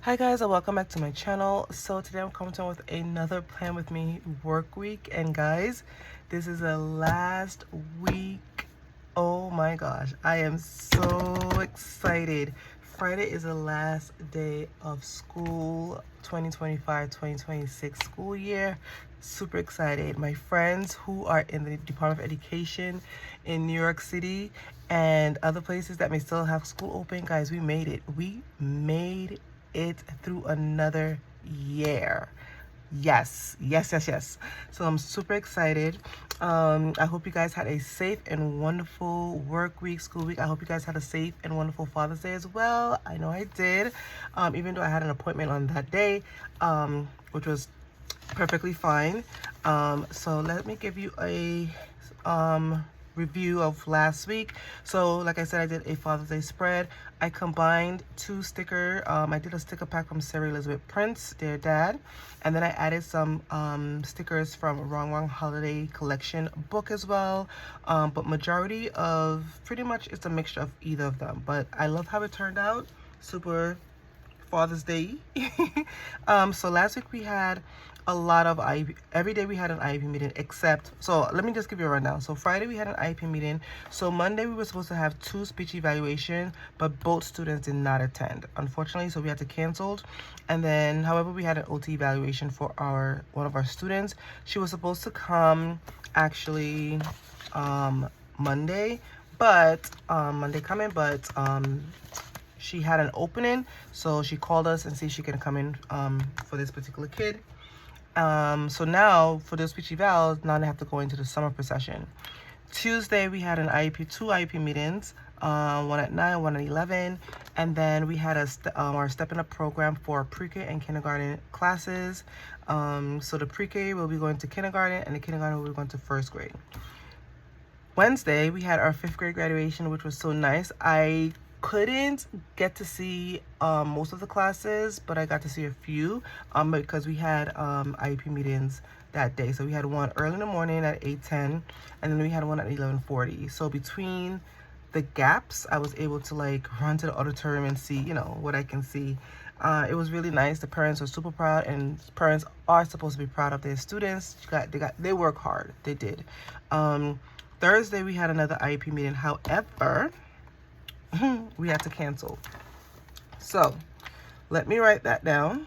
Hi guys, and welcome back to my channel. So today I'm coming to with another plan with me work week, and guys, this is the last week. Oh my gosh, I am so excited. Friday is the last day of school, 2025-2026 school year. Super excited. My friends who are in the Department of Education in New York City and other places that may still have school open, guys, we made it. We made it through another year. Yes. So I'm super excited. I hope you guys had a safe and wonderful work week, school week. I hope you guys had a safe and wonderful Father's Day as well. I know I did, even though I had an appointment on that day, which was perfectly fine. So let me give you a review of last week. So like I said, I did a Father's Day spread. I combined two I did a sticker pack from Sarah Elizabeth Prince, their dad, and then I added some stickers from Wrong Holiday Collection book as well. But majority of, pretty much it's a mixture of either of them, but I love how it turned out. Super Father's Day. So last week we had a lot of IEP. Every day we had an IEP meeting, except, so let me just give you a rundown. So Friday we had an IEP meeting. So Monday we were supposed to have 2 speech evaluation, but both students did not attend, unfortunately, so we had to cancel. And then, however, we had an OT evaluation for one of our students. She was supposed to come actually Monday, but Monday coming, but she had an opening, so she called us and see if she can come in for this particular kid. So now for those speech evals, now they have to go into the summer procession. Tuesday we had two IEP meetings, one at 9, one at 11, and then we had our stepping up program for pre-K and kindergarten classes. So the pre-K will be going to kindergarten, and the kindergarten will be going to first grade. Wednesday we had our 5th grade graduation, which was so nice. I couldn't get to see most of the classes, but I got to see a few because we had IEP meetings that day. So we had one early in the morning at 8:10, and then we had one at 11:40. So between the gaps, I was able to like run to the auditorium and see, what I can see. It was really nice. The parents are super proud, and parents are supposed to be proud of their students. They work hard. They did. Thursday we had another IEP meeting. However, we had to cancel. So let me write that down.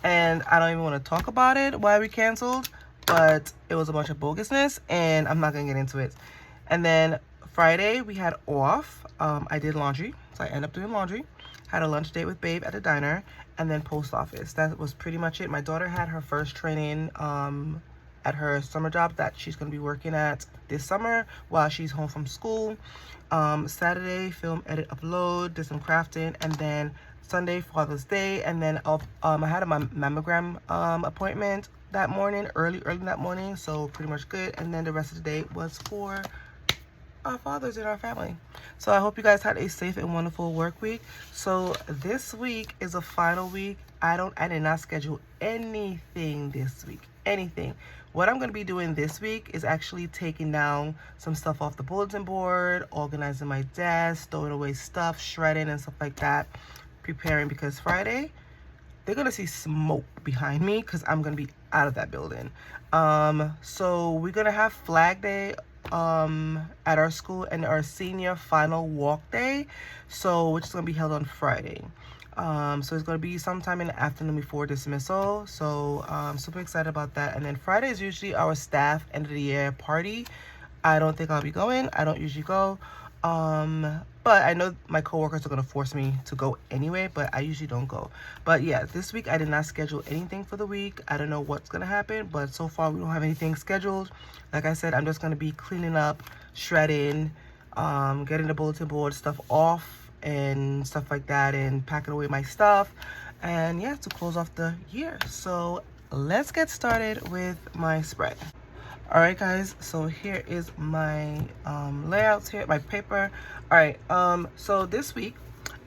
And I don't even want to talk about it, why we canceled, but it was a bunch of bogusness, and I'm not going to get into it. And then Friday we had off. I did laundry, so I ended up doing laundry. Had a lunch date with Babe at the diner, and then post office. That was pretty much it. My daughter had her first training at her summer job that she's going to be working at this summer while she's home from school. Saturday, film, edit, upload, did some crafting, and then Sunday, Father's Day, and then I had a mammogram appointment that morning, early that morning, so pretty much good. And then the rest of the day was for our fathers in our family. So I hope you guys had a safe and wonderful work week. So this week is a final week. I did not schedule anything this week. Anything. What I'm going to be doing this week is actually taking down some stuff off the bulletin board, organizing my desk, throwing away stuff, shredding and stuff like that, preparing, because Friday they're going to see smoke behind me because I'm going to be out of that building. So we're going to have Flag Day at our school and our senior final walk day, so which is going to be held on Friday. So it's going to be sometime in the afternoon before dismissal. So I'm super excited about that. And then Friday is usually our staff end of the year party. I don't think I'll be going. I don't usually go. But I know my coworkers are going to force me to go anyway, but I usually don't go. But yeah, this week I did not schedule anything for the week. I don't know what's going to happen, but so far we don't have anything scheduled. Like I said, I'm just going to be cleaning up, shredding, getting the bulletin board stuff off and stuff like that, and packing away my stuff, and yeah, to close off the year. So let's get started with my spread. All right guys, so here is my layouts here, my paper. All right, so this week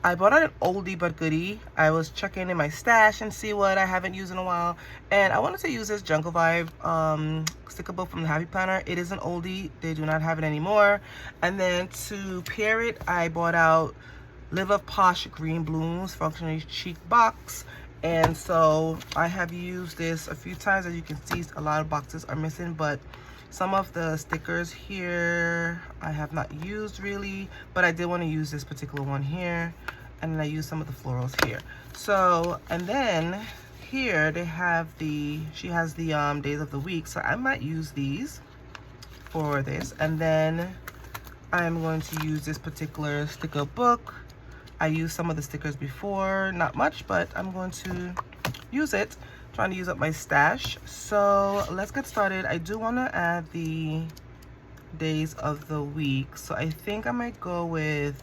I bought out an oldie but goodie. I was checking in my stash and see what I haven't used in a while, and I wanted to use this Jungle Vibe sticker book from the Happy Planner. It is an oldie. They do not have it anymore. And then to pair it, I bought out Live Up Posh Green Blooms Functionally Chic box. And so I have used this a few times. As you can see, a lot of boxes are missing, but some of the stickers here I have not used really, but I did want to use this particular one here, and then I used some of the florals here. So, and then here they have she has the days of the week, so I might use these for this. And then I'm going to use this particular sticker book. I used some of the stickers before, not much, but I'm going to use it. Trying to use up my stash. So let's get started. I do want to add the days of the week. So I think I might go with,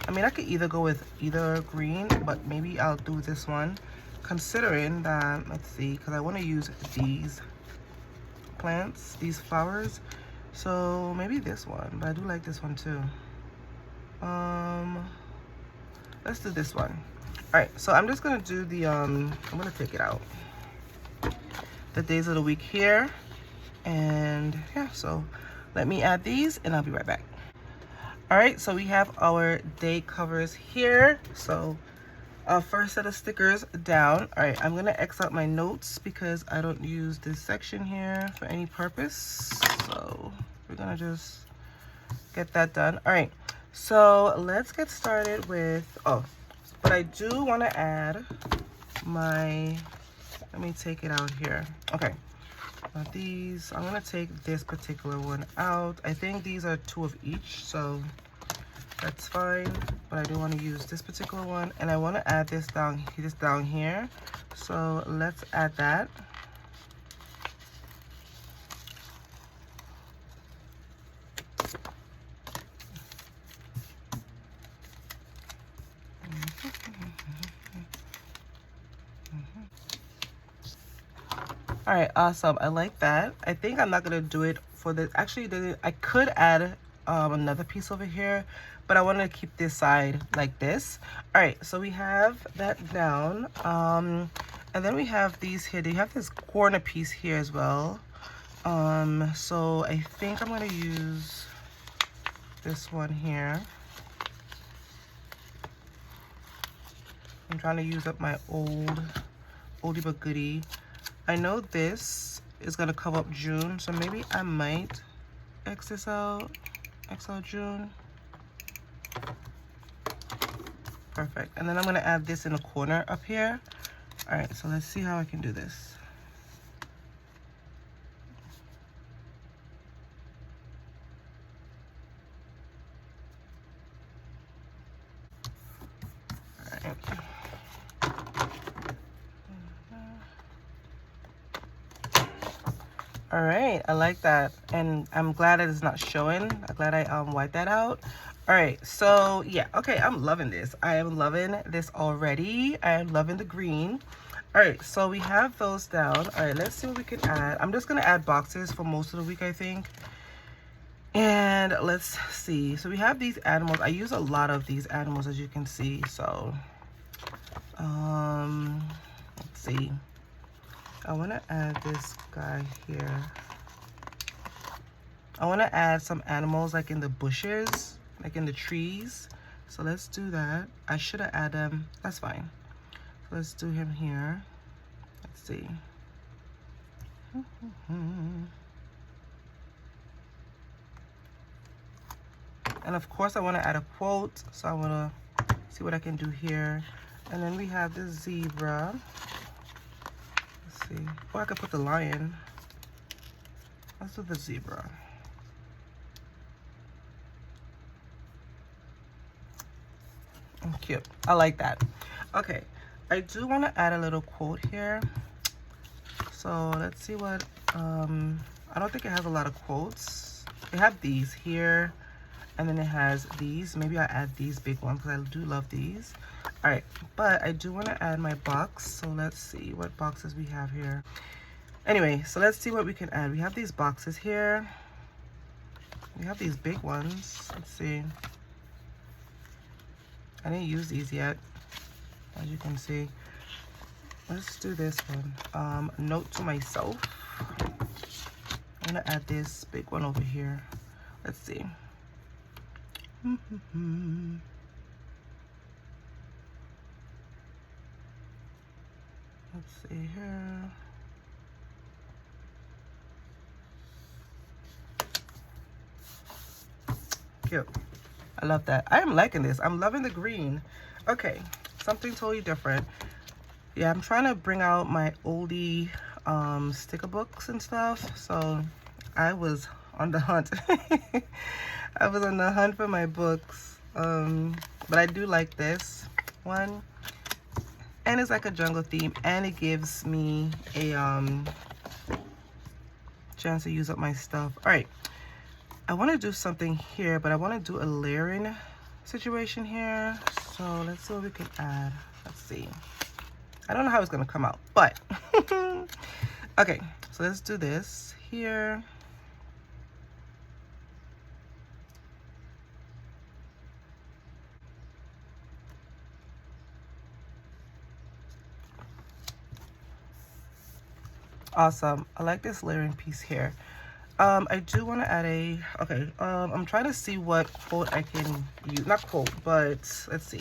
I mean, I could either go with either green, but maybe I'll do this one. Considering that, let's see, because I want to use these plants, these flowers. So maybe this one, but I do like this one too. Let's do this one. All right, so I'm just gonna do the I'm gonna take it out, the days of the week here. And yeah, so let me add these and I'll be right back. All right, so we have our day covers here. So first set of stickers down. All right, I'm gonna X out my notes because I don't use this section here for any purpose. So we're gonna just get that done. All right, so let's get started with, but I do want to add my, let me take it out here. Okay, now these, I'm going to take this particular one out. I think these are 2 of each, so that's fine. But I do want to use this particular one, and I want to add this down here. So let's add that. All right, awesome. I like that. I think I'm not gonna do it for this. Actually, I could add another piece over here, but I want to keep this side like this. All right, so we have that down. And then we have these here. They have this corner piece here as well. So I think I'm gonna use this one here. I'm trying to use up my oldie but goodie. I know this is gonna cover up June, so maybe I might X this out, X out June. Perfect. And then I'm gonna add this in the corner up here. All right, so let's see how I can do this. All right. All right, I like that, and I'm glad that it's not showing. I'm glad I wiped that out. All right, so yeah, okay, I'm loving this. I am loving this already. I am loving the green. All right, so we have those down. All right, let's see what we can add. I'm just gonna add boxes for most of the week, I think. And let's see. So we have these animals. I use a lot of these animals, as you can see. So, let's see. I want to add this guy here. I want to add some animals like in the bushes, like in the trees. So let's do that. I should have added them. That's fine. So let's do him here. Let's see. And of course I want to add a quote. So I want to see what I can do here. And then we have the zebra. See. Or I could put the lion. Let's do the zebra. Cute. I like that. Okay. I do want to add a little quote here. So let's see what, I don't think it has a lot of quotes. They have these here. And then it has these. Maybe I'll add these big ones because I do love these. All right, but I do want to add my box. So let's see what boxes we have here. Anyway, so let's see what we can add. We have these boxes here. We have these big ones. Let's see. I didn't use these yet, as you can see. Let's do this one. Note to myself. I'm gonna add this big one over here. Let's see. let's see here. Cute. I love that. I am liking this. I'm loving the green. Okay, something totally different. Yeah, I'm trying to bring out my oldie sticker books and stuff. So I was on the hunt. I was on the hunt for my books. But I do like this one. And it's like a jungle theme, and it gives me a chance to use up my stuff. All right, I want to do something here, but I want to do a layering situation here. So let's see what we can add. Let's see. I don't know how it's gonna come out, but okay. So let's do this here. Awesome. I like this layering piece here. I do want to add a, okay, I'm trying to see what quote I can use, not quote, but let's see.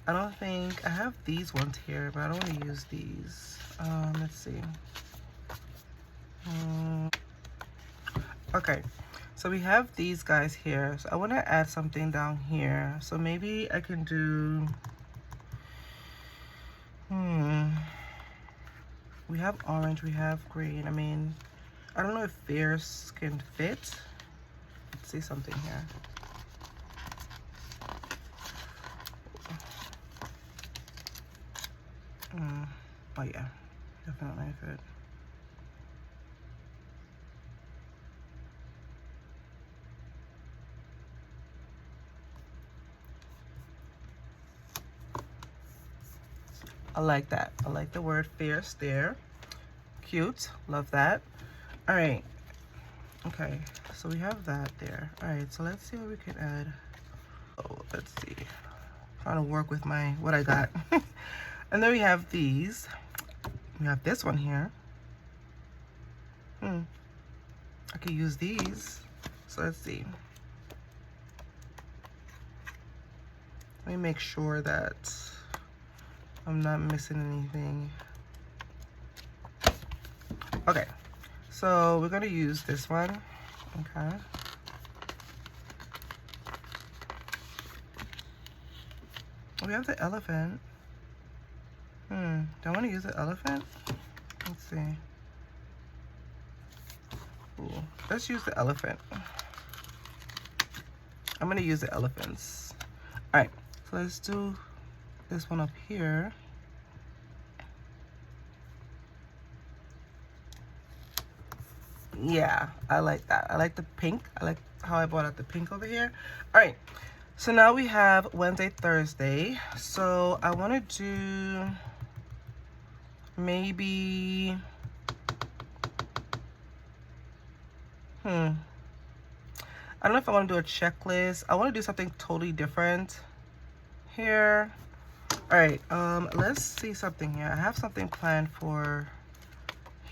I don't think, I have these ones here, but I don't want to use these. Let's see. Okay, so we have these guys here. So I want to add something down here. So maybe I can do, we have orange, we have green. I mean, I don't know if theirs can fit. Let's see something here. Oh yeah, definitely fit. I like that. I like the word fierce there. Cute. Love that. All right. Okay. So we have that there. All right. So let's see what we can add. Oh, let's see. Trying to work with my what I got. And then we have these. We have this one here. I could use these. So let's see. Let me make sure that I'm not missing anything. Okay, so we're gonna use this one. Okay. We have the elephant. Do I want to use the elephant? Let's see. Ooh, let's use the elephant. I'm gonna use the elephants. All right, so let's do this one up here. Yeah, I like that. I like the pink. I like how I brought out the pink over here. All right, so now we have Wednesday, Thursday. So I want to do maybe, I don't know if I want to do a checklist. I want to do something totally different here. All right, let's see something here. I have something planned for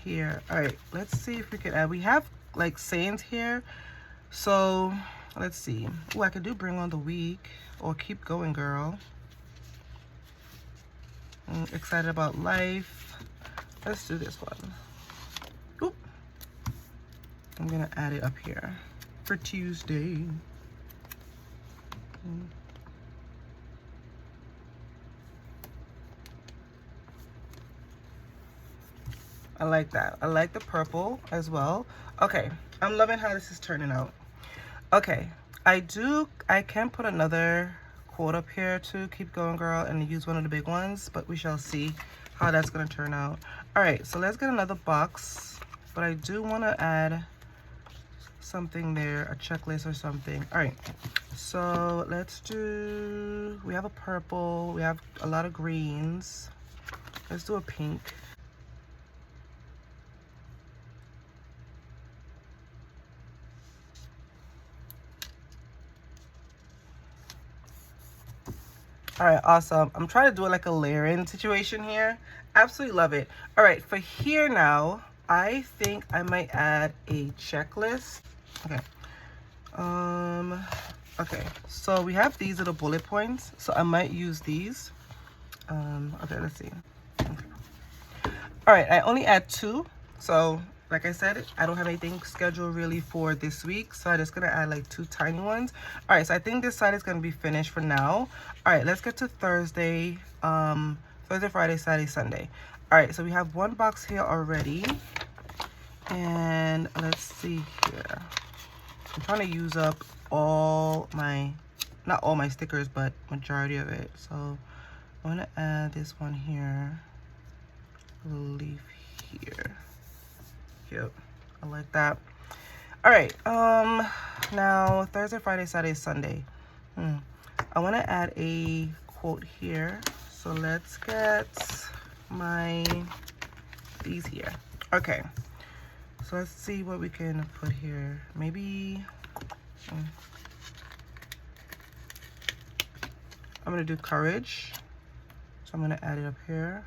here. All right, let's see if we can add, we have like sayings here. So let's see. Oh, I could do bring on the week or keep going, girl. Excited about life. Let's do this one. Oop. I'm gonna add it up here for Tuesday. I like that. I like the purple as well. Okay, I'm loving how this is turning out. Okay, I can put another quote up here to keep going, girl, and use one of the big ones, but we shall see how that's gonna turn out. All right, so let's get another box, but I do want to add something there, a checklist or something. All right, so let's do, we have a purple, we have a lot of greens. Let's do a pink. All right, awesome. I'm trying to do like a layering situation here. Absolutely love it. All right, for here now, I think I might add a checklist. Okay. Okay, so we have these little bullet points, so I might use these. Okay, let's see. Okay. All right, I only add 2. So like I said, I don't have anything scheduled really for this week, so I'm just gonna add like 2 tiny ones. All right, so I think this side is gonna be finished for now. All right, let's get to Thursday. Thursday, Friday, Saturday, Sunday. All right, so we have 1 box here already, and let's see here. I'm trying to use up all my, not all my stickers, but majority of it. So I'm gonna add this one here, a little leaf here. Cute. I like that. All right, now Thursday, Friday, Saturday, Sunday. I want to add a quote here, so let's get these here. Okay, so let's see what we can put here. Maybe I'm gonna do courage, so I'm gonna add it up here.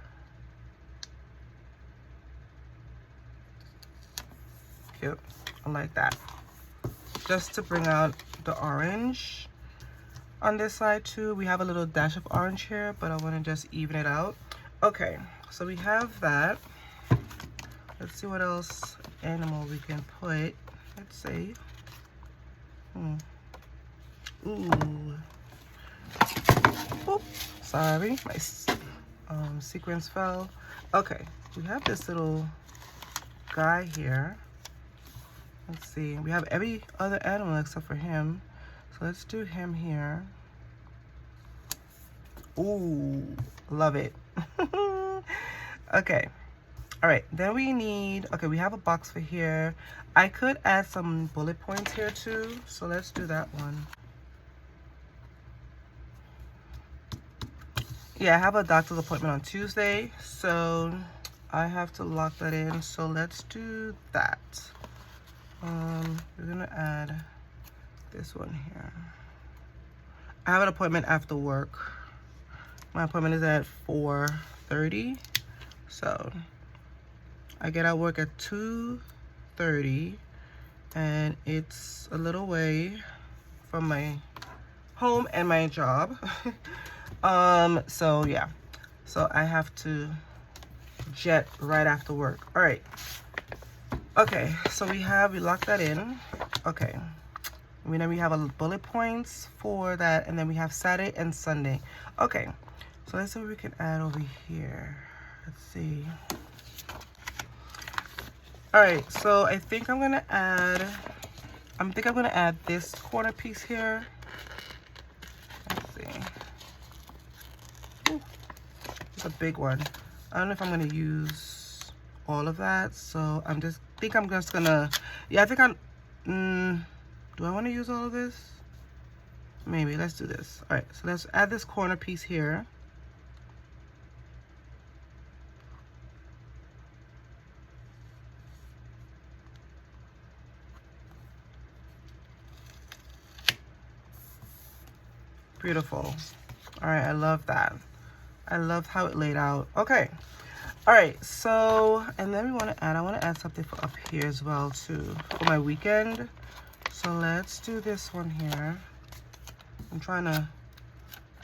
Cute. I like that. Just to bring out the orange on this side too. We have a little dash of orange here, but I want to just even it out. Okay, so we have that. Let's see what else animal we can put. Let's see. Ooh. Oop. Sorry, my sequence fell. Okay, we have this little guy here. Let's see, we have every other animal except for him. So let's do him here. Ooh, love it. Okay, all right, then we need, okay, we have a box for here. I could add some bullet points here too, so let's do that one. Yeah, I have a doctor's appointment on Tuesday, so I have to lock that in, so let's do that. We're gonna add this one here. I have an appointment after work. My appointment is at 4:30, so I get out work at 2:30, and it's a little way from my home and my job. So yeah, so I have to jet right after work. All right. Okay, so we locked that in. Okay, and then we have a bullet points for that, and then we have Saturday and Sunday. Okay, so let's see what we can add over here. Let's see. All right, so I think I'm gonna add this corner piece here. Let's see. Ooh, it's a big one. I don't know if I'm gonna use all of that, so I'm just gonna, yeah, I think do I want to use all of this? Maybe. Let's do this. All right, so let's add this corner piece here. Beautiful. All right, I love that. I love how it laid out. Okay. All right, so, and then I want to add something for up here as well too, for my weekend. So let's do this one here. I'm trying to,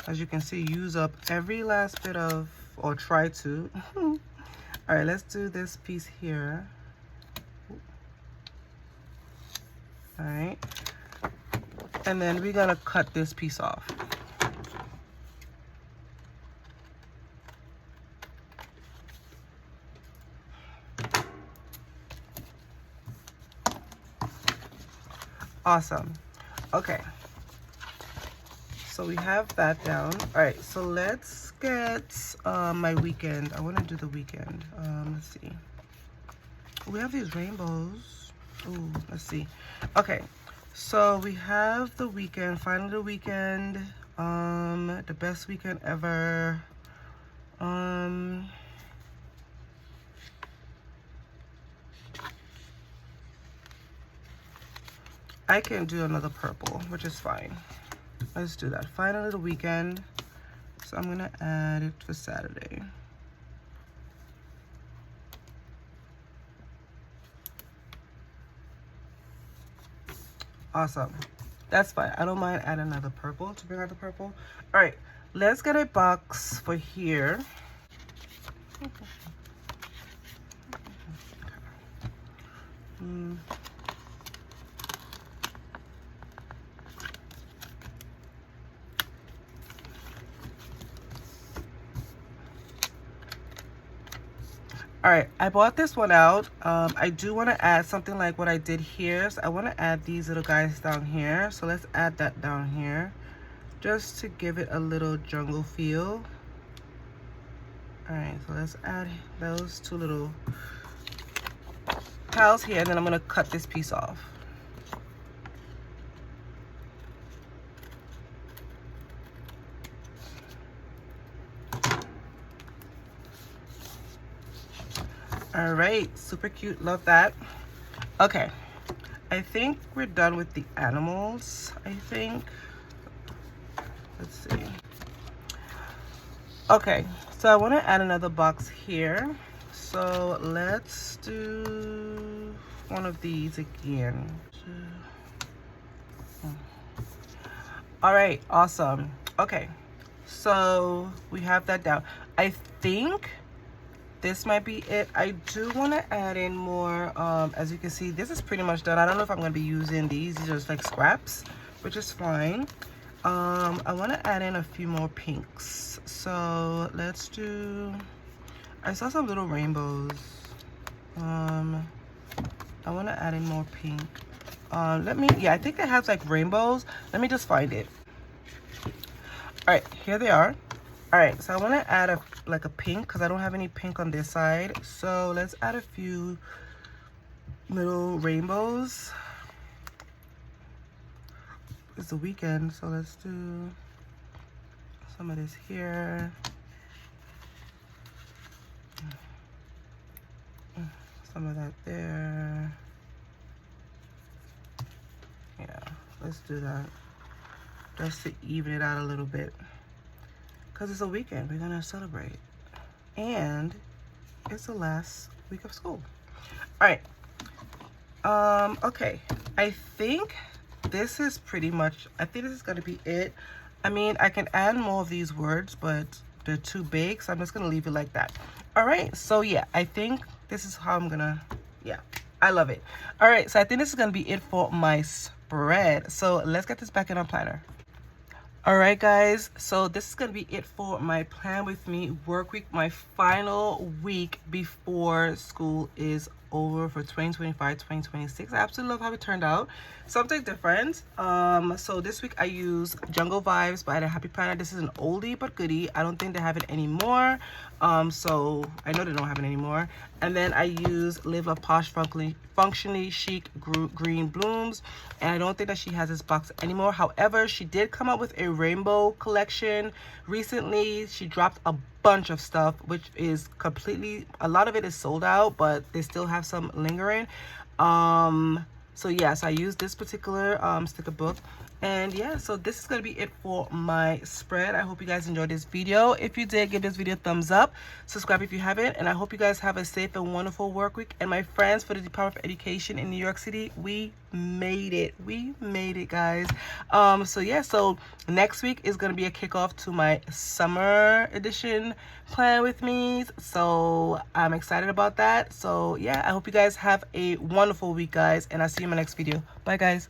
as you can see, use up every last bit of, or try to. All right, let's do this piece here. All right, and then we're gonna cut this piece off. Awesome. Okay, so we have that down. All right, so let's get my weekend. I want to do the weekend. Let's see. We have these rainbows. Ooh, let's see. Okay, so we have the weekend. Finally, the weekend. The best weekend ever. I can do another purple, which is fine. Let's do that. Finally, the weekend. So I'm gonna add it for Saturday. Awesome. That's fine. I don't mind adding another purple to bring out the purple. All right, let's get a box for here. All right, I bought this one out. I do want to add something like what I did here. So I want to add these little guys down here. So let's add that down here just to give it a little jungle feel. All right, so let's add those two little tiles here, and then I'm going to cut this piece off. All right, super cute, love that. Okay, I think we're done with the animals, I think. Let's see. Okay, so I want to add another box here. So let's do one of these again. All right, awesome. Okay, so we have that down. I think this might be it. I do want to add in more. As you can see, this is pretty much done. I don't know if I'm going to be using these. These are just like scraps, which is fine. I want to add in a few more pinks. So let's do, I saw some little rainbows. I want to add in more pink. Yeah, I think it has like rainbows. Let me just find it. All right, here they are. All right, so I want to add like a pink because I don't have any pink on this side. So let's add a few little rainbows. It's the weekend, so let's do some of this here. Some of that there. Yeah, let's do that. Just to even it out a little bit. Because it's a weekend, we're gonna celebrate. And it's the last week of school. All right. Okay, I think this is pretty much, I think this is gonna be it. I mean, I can add more of these words, but they're too big, so I'm just gonna leave it like that. All right, so yeah, I think this is how I'm gonna, yeah, I love it. All right, so I think this is gonna be it for my spread. So let's get this back in our planner. All right, guys, so this is going to be it for my Plan With Me work week, my final week before school is over for 2025-2026. I absolutely love how it turned out. Something different. So this week I used Jungle Vibes by the Happy Planner. This is an oldie but goodie. I don't think they have it anymore. So I know they don't have it anymore. And then I used Live La Posh Functionally Chic Green Blooms. And I don't think that she has this box anymore. However, she did come up with a rainbow collection recently. She dropped a bunch of stuff, which is completely, a lot of it is sold out, but they still have some lingering. So yeah, so I used this particular sticker book. And yeah, so this is going to be it for my spread. I hope you guys enjoyed this video. If you did, give this video a thumbs up. Subscribe if you haven't. And I hope you guys have a safe and wonderful work week. And my friends, for the Department of Education in New York City, we made it. We made it, guys. So yeah, so next week is going to be a kickoff to my summer edition Plan With Me. So I'm excited about that. So yeah, I hope you guys have a wonderful week, guys. And I'll see you in my next video. Bye, guys.